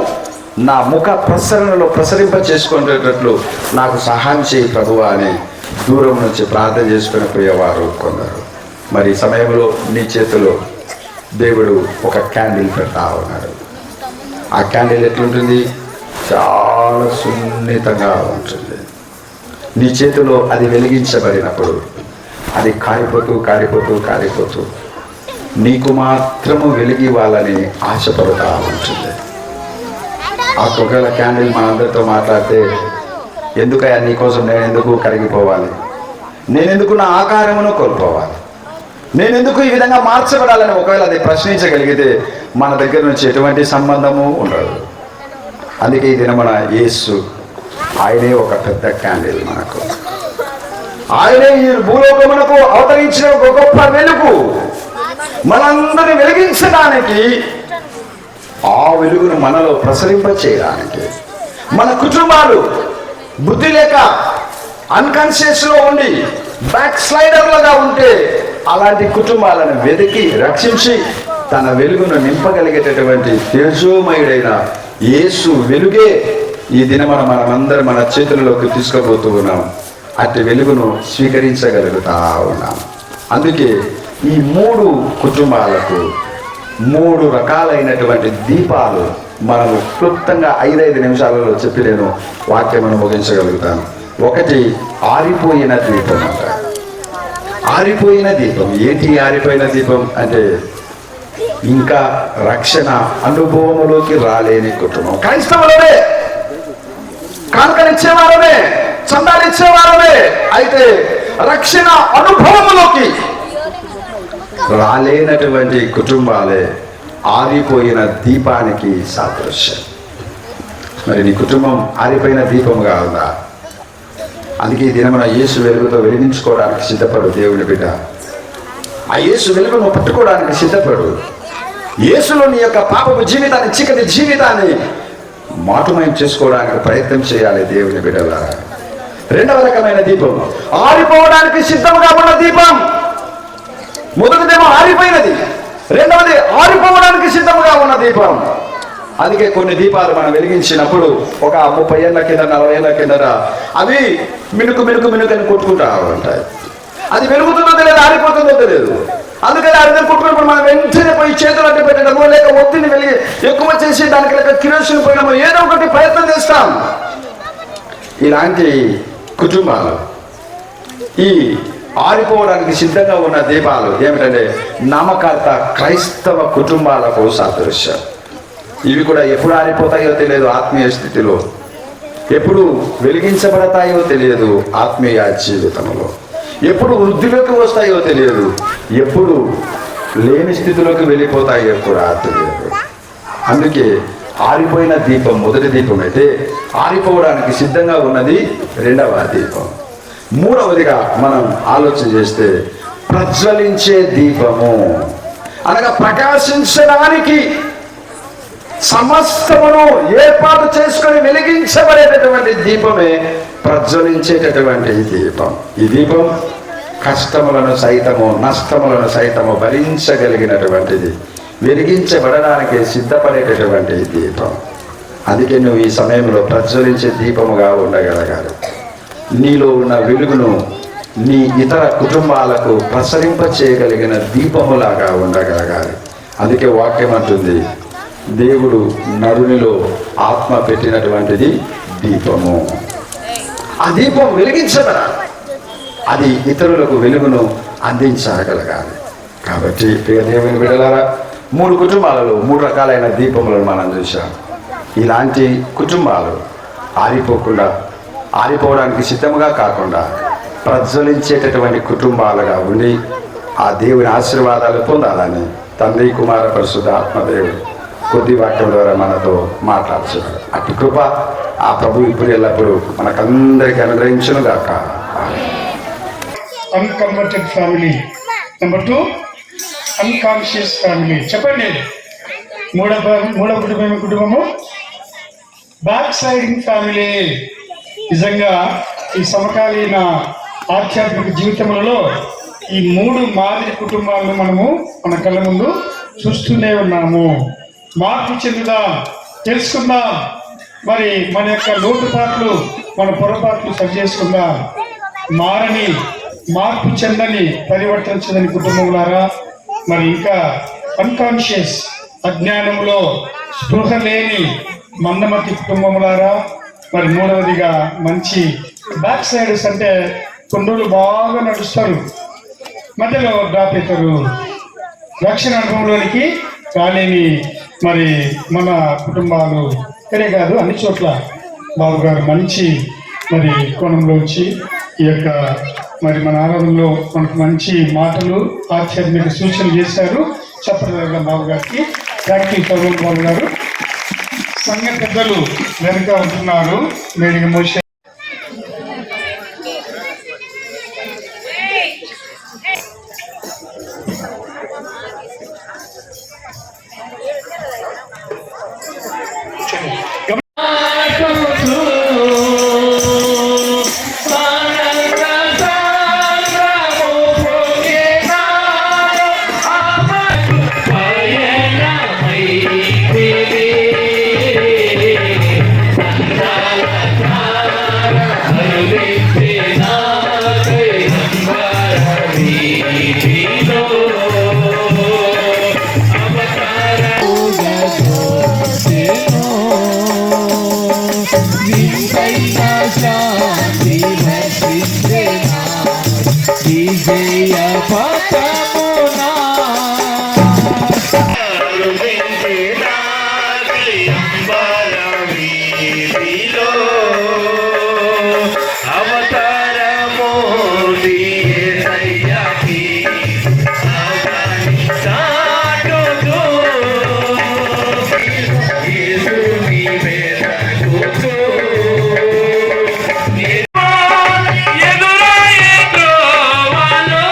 నా ముఖ ప్రసరణలో ప్రసరింప చేసుకునేటట్లు నాకు సహాయం చేయి ప్రభువా అని దూరం నుంచి ప్రార్థన చేసుకుని పోయేవారు కొందరు. మరి ఈ సమయంలో నీ చేతిలో దేవుడు ఒక క్యాండిల్ పెడతా ఉన్నాడు. ఆ క్యాండిల్ ఎట్లుంటుంది? చాలా సున్నితంగా ఉంటుంది. నీ చేతిలో అది వెలిగించబడినప్పుడు అది కారిపోతూ కారిపోతూ కారిపోతూ నీకు మాత్రము వెలిగి వాళ్ళని ఆశపడుతూ ఉంటుంది. ఆ ఒకవేళ క్యాండిల్ మనందరితో మాట్లాడితే, ఎందుకయ్యా నీకోసం నేను ఎందుకు కరిగిపోవాలి, నేనెందుకు నా ఆకారమును కోల్పోవాలి, నేనెందుకు ఈ విధంగా మార్చబడాలని ఒకవేళ అది ప్రశ్నించగలిగితే మన దగ్గర నుంచి ఎటువంటి సంబంధము ఉండదు. అందుకే ఈ దినమున యేసు ఆయనే ఒక పెద్ద క్యాండిల్ మనకు, ఆయనే ఈ భూలోకమునకు అవతరించిన ఒక గొప్ప వెలుగు. మనందరిని వెలిగించడానికి, ఆ వెలుగును మనలో ప్రసరింప చేయడానికి, మన కుటుంబాలు బుద్ధి లేక అన్కాన్షియస్ లో ఉండి బ్యాక్ స్లైడర్లుగా ఉంటే అలాంటి కుటుంబాలను వెతికి రక్షించి తన వెలుగును నింపగలిగేటటువంటి తేజోమయుడైన యేసు వెలుగే ఈ దినమున మనమందరం మన చేతుల్లోకి తీసుకుపోతూ ఉన్నాం. అట్టి వెలుగును స్వీకరించగలుగుతా ఉన్నాం. అందుకే ఈ 3 కుటుంబాలకు 3 రకాలైనటువంటి దీపాలు మనము క్లుప్తంగా 5 నిమిషాలలో చెప్పి నేను వాక్యమును ముగించగలుగుతాను. ఒకటి ఆరిపోయిన దీపం అంట. ఆరిపోయిన దీపం ఏంటి? ఆరిపోయిన దీపం అంటే ఇంకా రక్షణ అనుభవములోకి రాలేని కుటుంబం. క్రైస్తవులమే, కానుకనిచ్చేవారమే, చందాలు ఇచ్చేవారమే, అయితే రక్షణ అనుభవములోకి రాలేనటువంటి కుటుంబాలే ఆరిపోయిన దీపానికి సాదృశ్యం. మరి నీ కుటుంబం ఆరిపోయిన దీపంగా ఉందా? అందుకే ఈ దినమున యేసు వెలుగుతో వెలిగించుకోవడానికి సిద్ధపడు దేవుని బిడ్డ. ఆ యేసు వెలుగును పట్టుకోవడానికి సిద్ధపడు. యేసులో నీ యొక్క పాపపు జీవితాన్ని, చీకటి జీవితాన్ని మాటుమయం చేసుకోవడానికి ప్రయత్నం చేయాలి దేవుని బిడ్డలారా. రెండవ రకమైన దీపం ఆరిపోవడానికి సిద్ధంగా ఉన్న దీపం. మొదటిదేమో ఆరిపోయినది, రెండవది ఆరిపోవడానికి సిద్ధంగా ఉన్న దీపం. అందుకే కొన్ని దీపాలు మనం వెలిగించినప్పుడు ఒక 30 ఏళ్ల కింద 40 ఏళ్ల కిందట అవి మినుకు మినుకు మినుకని కొట్టుకుంటా ఉంటాయి. అది వెలుగుతుందో తెలియదు, ఆరిపోతుందో తెలియదు. అందుకని అర్థం కుట్టినప్పుడు మనం వెంటనే పోయి చేతులు అడ్డు పెట్టడము, లేక ఒత్తిడిని వెలిగి ఎక్కువ చేసి దానికి లేక కిరోసిన్ పోయడము, ఏదో ఒకటి ప్రయత్నం చేస్తాం. ఇలాంటి కుటుంబాలు ఈ ఆరిపోవడానికి సిద్ధంగా ఉన్న దీపాలు ఏమిటంటే నామకార్థ క్రైస్తవ కుటుంబాలకు సాదృశ్యం. ఇవి కూడా ఎప్పుడు ఆరిపోతాయో తెలియదు ఆత్మీయ స్థితిలో, ఎప్పుడు వెలిగించబడతాయో తెలియదు ఆత్మీయ జీవితంలో, ఎప్పుడు వృద్ధిలోకి వస్తాయో తెలియదు, ఎప్పుడు లేని స్థితిలోకి వెళ్ళిపోతాయో కూడా తెలియదు. అందుకే ఆరిపోయిన దీపం మొదటి దీపం అయితే ఆరిపోవడానికి సిద్ధంగా ఉన్నది రెండవ దీపం. మూడవదిగా మనం ఆలోచన చేస్తే ప్రజ్వలించే దీపము అనగా ప్రకాశించడానికి సమస్తమును ఏర్పాటు చేసుకొని వెలిగించబడేటటువంటి దీపమే ప్రజ్వలించేటటువంటి దీపం. ఈ దీపం కష్టములను సైతము నష్టములను సైతము భరించగలిగినటువంటిది, వెలిగించబడడానికి సిద్ధపడేటటువంటి దీపం. అందుకే నువ్వు ఈ సమయంలో ప్రజ్వలించే దీపముగా ఉండగలగాలి. నీలో ఉన్న వెలుగును నీ ఇతర కుటుంబాలకు ప్రసరింప చేయగలిగిన దీపములాగా ఉండగలగాలి. అందుకే వాక్యం అంటుంది, దేవుడు నరునిలో ఆత్మ పెట్టినటువంటిది దీపము. ఆ దీపం వెలిగించబడాలి, అది ఇతరులకు వెలుగును అందించగలగాలి. కాబట్టి ప్రియ దేవుని బిడ్డలారా, 3 కుటుంబాలలో 3 రకాలైన దీపములను మనం చూసాం. ఇలాంటి కుటుంబాలు ఆరిపోవడానికి సిద్ధముగా కాకుండా ప్రజ్వలించేటటువంటి కుటుంబాలుగా ఉండి ఆ దేవుని ఆశీర్వాదాలు పొందాలని తండ్రి కుమార పరిశుద్ధ ఆత్మదేవుడు కొద్ది వాక్యం ద్వారా మనతో మాట్లాడుతున్నారు. అటు కృప ఆ ప్రభు ఇప్పుడు ఎల్లప్పుడూ మనకందరికీ అనుగ్రహించును గాక. Unconverted family. Number 2 unconscious family. చెప్పండి. మూడవ కుటుంబము బ్యాక్ సైడింగ్ ఫ్యామిలీ. నిజంగా ఈ సమకాలీన ఆధ్యాత్మిక జీవితములలో ఈ 3 మాదిరి కుటుంబాలను మనము మన కళ్ళ ముందు చూస్తూనే ఉన్నాము. మార్పు చెందుదాం, తెలుసుకుందాం, మరి మన యొక్క లోటుపాట్లు మన పొరపాట్లు సరి చేసుకుందాం. మార్పు చెందని పరివర్తన చెందని కుటుంబములారా, మరి ఇంకా అన్కాన్షియస్ అజ్ఞానంలో స్పృహ లేని మందమతి కుటుంబములారా, మరి మూడవదిగా మంచి బ్యాక్ సైడర్స్ అంటే కొన్ని రోజులు బాగా నడుస్తారు, మధ్యలో డ్రాప్ అవుతారు, రక్షణ అనుభవంలోనికి రాలేని మరి మన కుటుంబాలు. ఇక్కడే కాదు, అన్ని చోట్ల బాబు గారు మంచి మరి కోణంలో వచ్చి ఈ యొక్క మరి మన ఆరాధనలో మనకు మంచి మాటలు ఆధ్యాత్మిక సూచనలు చేశారు. చెప్పదగ్గ బాబు గారికి థ్యాంక్ యూ బాబు గారు. సంఘ పెద్దలు వెనుక ఉంటున్నారు. మేడిగ మోషే ఎదురాయే ద్రోవాలో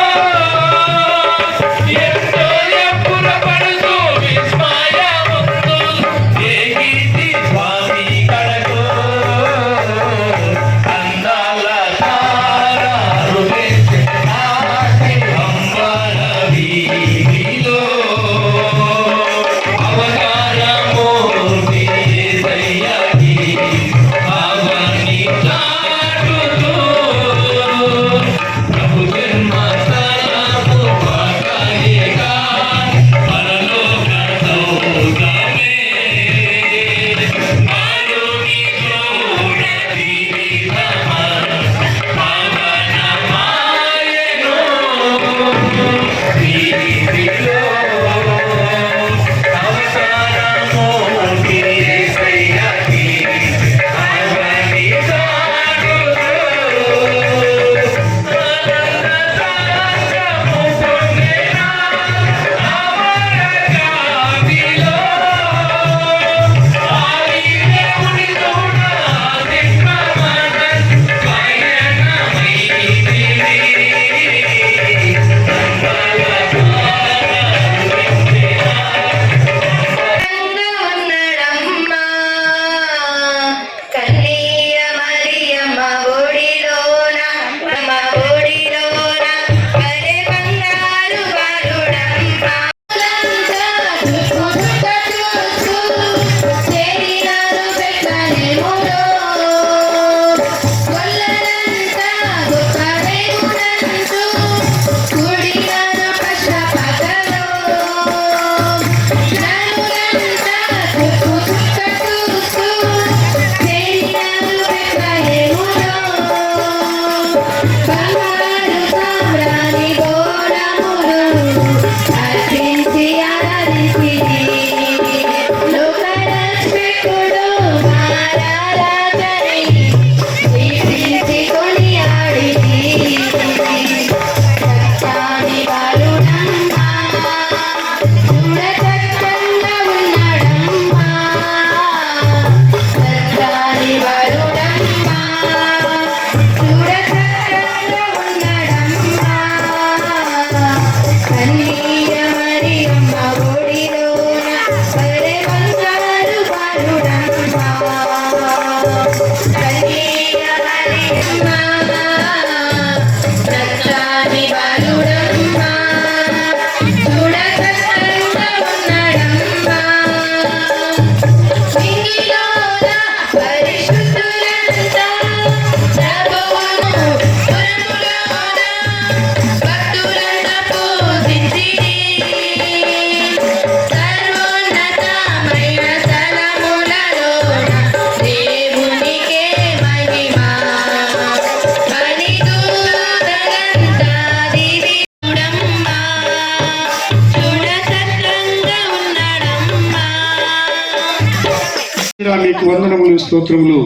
మీకు వందనములు, స్తోత్రములు.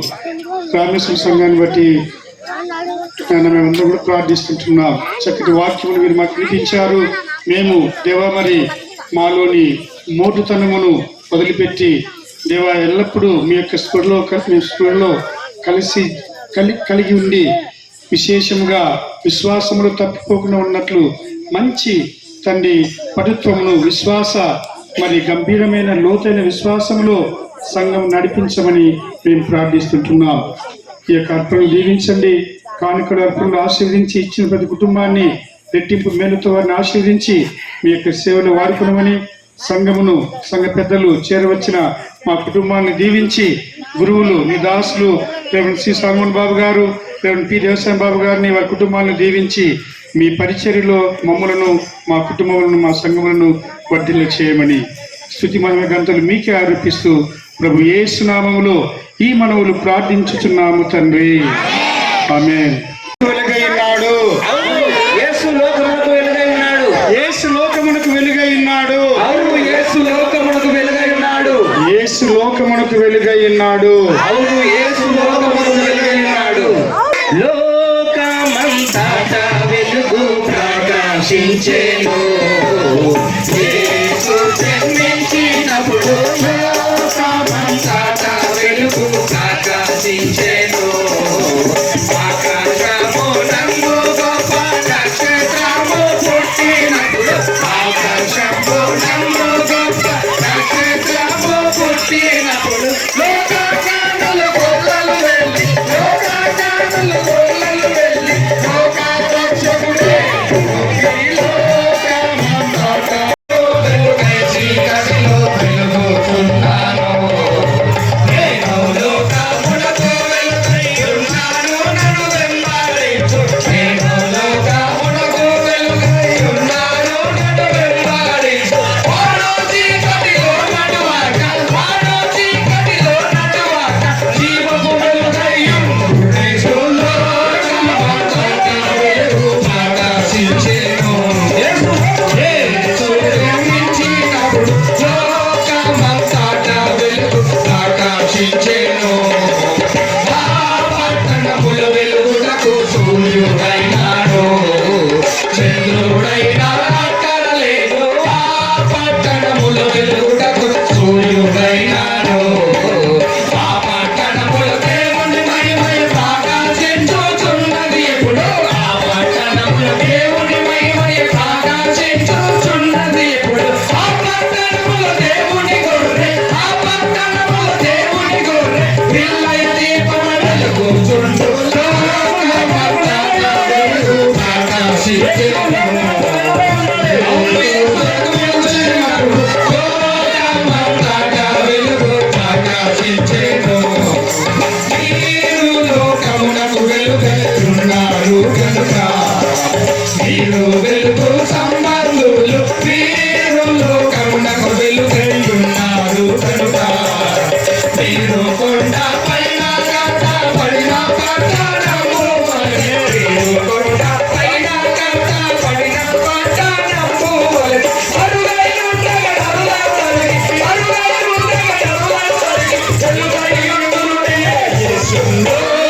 రామేశ్వర సంఘాన్ని బట్టి మేమందరం కూడా ప్రార్థిస్తుంటున్నాం. చక్కటి వాక్యములు మీరు మాకు వినిపించారు. మేము దేవా మరి మాలోని మోటుతనమును వదిలిపెట్టి దేవా ఎల్లప్పుడూ మీ యొక్క స్పృహలో కలిగి ఉండి విశేషముగా విశ్వాసములు తప్పిపోకుండా ఉన్నట్లు మంచి తండ్రి పటుత్వమును మరి గంభీరమైన లోతైన విశ్వాసములో సంఘం నడిపించమని మేము ప్రార్థిస్తుంటున్నాం. ఈ యొక్క అర్పణలు దీవించండి. కానుకల అర్పణలు ఆశీర్వదించి ఇచ్చిన ప్రతి కుటుంబాన్ని రెట్టింపు మేలుతో వారిని ఆశీర్వదించి మీ యొక్క సేవలు వాడుకునమని, సంఘమును సంఘ పెద్దలు చేరవచ్చిన మా కుటుంబాన్ని దీవించి, గురువులు మీ దాసులు రేవంత్ సి సాల్మోన్ బాబు గారు, రేవంత్ పి దేవసాయం బాబు గారిని వారి కుటుంబాలను దీవించి మీ పరిచర్యలో మమ్మలను, మా కుటుంబములను, మా సంఘములను వర్ధిల్ల చేయమని స్తుతి మహిమ గంతులు మీకే ఆరోపిస్తూ ప్రభు యేసు నామములో ఈ మనవులు ప్రార్థించుచున్నాము తండ్రి. ఆమేన్. వెలుగై ఉన్నాడు, యేసు లోకమునకు వెలుగై ఉన్నాడు, యేసు లోకమునకు వెలుగై ఉన్నాడు, అవును యేసు లోకమునకు వెలుగై ఉన్నాడు, యేసు లోకమునకు వెలుగై ఉన్నాడు, అవును యేసు లోకమునకు వెలుగై ఉన్నాడు. లోకమంతటా వెలుగు ప్రకాశించెను, యేసు జన్మించినప్పుడు లోకమంతటా వెలుగు ప్రకాశించెను. ఆకాశమునందు గొప్ప నక్షత్రము పుట్టినప్పుడు, ఆకాశమునందు గొప్ప నక్షత్రము పుట్టినప్పుడు లోకాజనులు గొల్లలు వెళ్ళి, లోకాజనులు గొల్లలు వెళ్ళి లోకారక్షకుడే ఈ లోకమంతటా వెలుగై చీకటిలో వెలుగుతున్నాను. నేను లోకమునకు వెలుగై ఉన్నాను, నన్ను వెంబడించు. నేను లోకమునకు వెలుగై ఉన్నాను, నన్ను వెంబడించు. వాడు చీకటిలో నడువాక, వాడు చీకటిలో నడువాక జీవపు వెలుగై ఉండు. యేసు లోకమంతటా వెలుగు ప్రకాశించెను. యేసు జన్మించినప్పుడు లోకమంతటా వెలుగు ప్రకాశించెను. ఆ పట్టణములో వెలుగుటకు సూర్యుడైనాడు, చంద్రుడైనా అక్కడ లేదు. ఆ పట్టణములో వెలుగుటకు సూర్యుడైనాడు. ఆ పట్టణములో దేవుని మహిమయ ప్రకాశించుచున్నది ఎప్పుడు. ఆ పట్టణములో దేవుని మహిమయ ప్రకాశించుచున్నది ఎప్పుడు. ఆ పట్టణములో దేవుని గొర్రె, ఆ పట్టణములో దేవుని గొర్రె పిల్లయ దీపము వెలుగుచుండు. లోకమంతటా వెలుగు ప్రకాశించెను. లోకమంతటా వెలుగు ప్రకాశించెను. మీరు లోకమునకు వెలుగై ఉన్నారు కనుక, మీరు వెలుగు సంబంధులు, మీరు లోకమునకు వెలుగై ఉన్నారు కనుక. మీరు కొండ పైన కట్టబడిన పట్టణము వలె, మీరు కొండ పైన కట్టబడిన పట్టణము వలె అరుగై ఉండగా నరుల తొలగి, అరుగై ఉండగా నరుల తొలగి వెలుగై ఉండునే. యేసు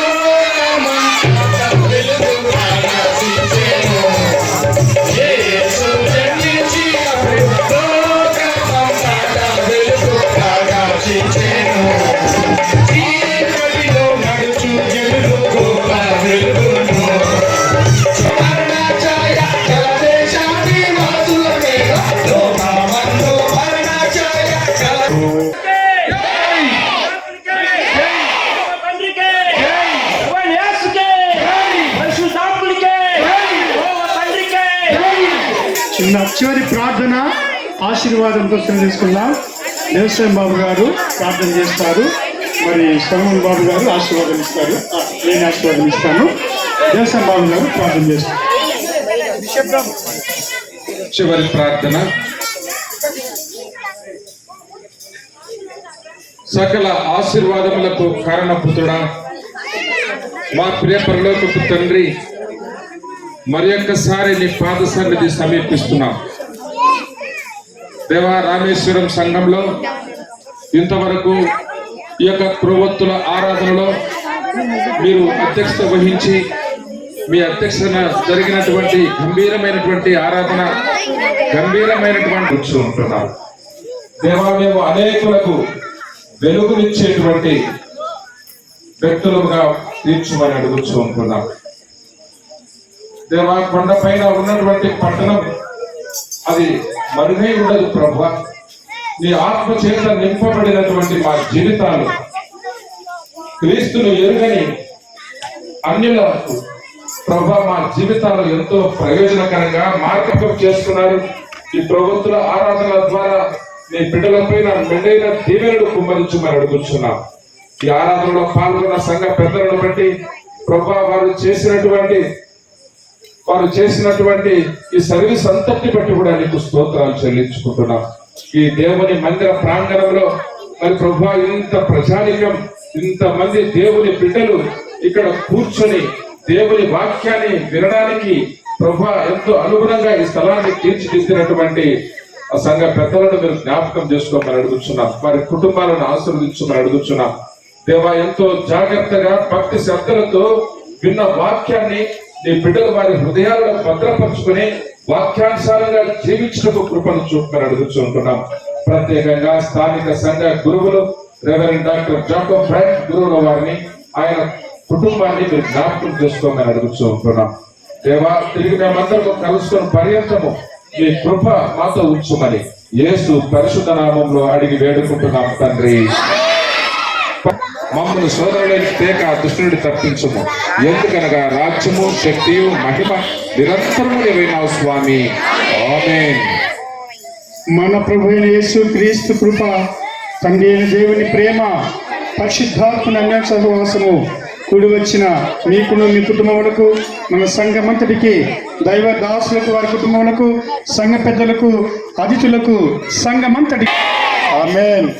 లోకమంతటా వెలుగు ప్రకాశించెను. యేసు జన్మించినప్పుడు లోకమంతటా వెలుగు ప్రకాశించెను. చీకటిలో నడుచు జనులు గొప్ప వెలుగును, మరణఛాయ గల దేశాన్ని వాసుల మీద లోకమందు మరణఛాయ గల చిన్న చివరి ప్రార్థన ఆశీర్వాదంతో తీసుకుందాం. దేవసాయం బాబు గారు ప్రార్థన చేస్తారు, మరి సల్మోన్ బాబు గారు ఆశీర్వాదం ఇస్తారు. నేను ఆశీర్వాదం ఇస్తాను. దేవసాయం బాబు గారు ప్రార్థన చేస్తారు. చివరి ప్రార్థన. సకల ఆశీర్వాదములకు కారణపుత్రుడా, మా ప్రియ పరలోకపు తండ్రి, మరి ఒక్కసారి నీ పాద సన్నిధి సమీపిస్తున్నాం. దేవా, రామేశ్వరం సంఘంలో ఇంతవరకు ఈ యొక్క ప్రవక్తుల ఆరాధనలో మీరు అధ్యక్షత వహించి మీ అధ్యక్షతన జరిగినటువంటి గంభీరమైనటువంటి ఆరాధన గంభీరమైనటువంటి ఉంటున్నారు. దేవాలయం అనేకులకు వెలుగునిచ్చేటువంటి వ్యక్తులుగా తీర్చుమని అడుగుతూ ఉంటున్నాం. దేవా కొండ పైన ఉన్నటువంటి పట్టణం అది మరుగై ఉండదు ప్రభువా. నీ ఆత్మ చేత నింపబడినటువంటి మా జీవితాలు క్రీస్తును ఎరుగని అన్యులకు ప్రభువా మా జీవితాలు ఎంతో ప్రయోజనకరంగా మార్గం చేస్తున్నారు. ఈ ప్రవక్తుల ఆరాధన ద్వారా నీ బిడ్డలపైన మెండైన దీవెనలు కుమ్మరించమని అడుగుతున్నాం. ఈ ఆరాధనలో పాల్గొన్న సంఘ పెద్దలను బట్టి ప్రభువా వారు చేసినటువంటి ఈ సర్వీస్ అంతటిని బట్టి కూడా నీకు స్తోత్రాలు చెల్లించుకుంటున్నాం. ఈ దేవుని మందిర ప్రాంగణంలో మరి ప్రభువా ఇంత ప్రజానికం ఇంతమంది దేవుని బిడ్డలు ఇక్కడ కూర్చొని దేవుని వాక్యాన్ని వినడానికి ప్రభువా ఎంతో అనుగుణంగా ఈ స్థలాన్ని తీర్చిదిద్దినటువంటి ఆ సంఘ పెద్దలను మీరు జ్ఞాపకం చేసుకోమని అడుగుతున్నాం. వారి కుటుంబాలను ఆశీర్వదించమని అడుగుతున్నాం. దేవా ఎంతో జాగ్రత్తగా భక్తి శ్రద్ధలతో విన్న వాక్యాన్ని నీ బిడ్డలు వారి హృదయాల్లో భద్రపరుచుకుని వాక్యానుసారంగా జీవించటకు కృపను చూపమని అడుగుతుంటున్నాం. ప్రత్యేకంగా స్థానిక సంఘ గురువులు రెవరెండ్ డాక్టర్ జాకబ్ బ్రైట్ గురువుల వారిని ఆయన కుటుంబాన్ని మీరు జ్ఞాపకం చేసుకోమని అడుగుతూ ఉంటున్నాం. దేవా తిరిగి మేమందరూ కలుసుకుని పర్యంతము మీ కృప మాతో ఉంచుమని యేసు పరిశుద్ధ నామంలో అడిగి వేడుకుంటున్నాం తండ్రి. మమ్మల్ని సోదరులైన తేక దుష్టుడి తప్పించుము. ఎందుకనగా రాజ్యము శక్తియు మహిమ నిరంతరము నీవైనావు స్వామి. ఆమేన్. మన ప్రభు అయిన యేసు క్రీస్తు కృప, తండ్రి అయిన దేవుని ప్రేమ, పరిశుద్ధాత్మ అన్య సహవాసము కూడి వచ్చిన మీకును మీ కుటుంబములకు, మన సంఘమంతటికి, దైవ దాసులకు వారి కుటుంబములకు, సంఘ పెద్దలకు, అతిథులకు, సంఘమంతటికి ఆమేన్.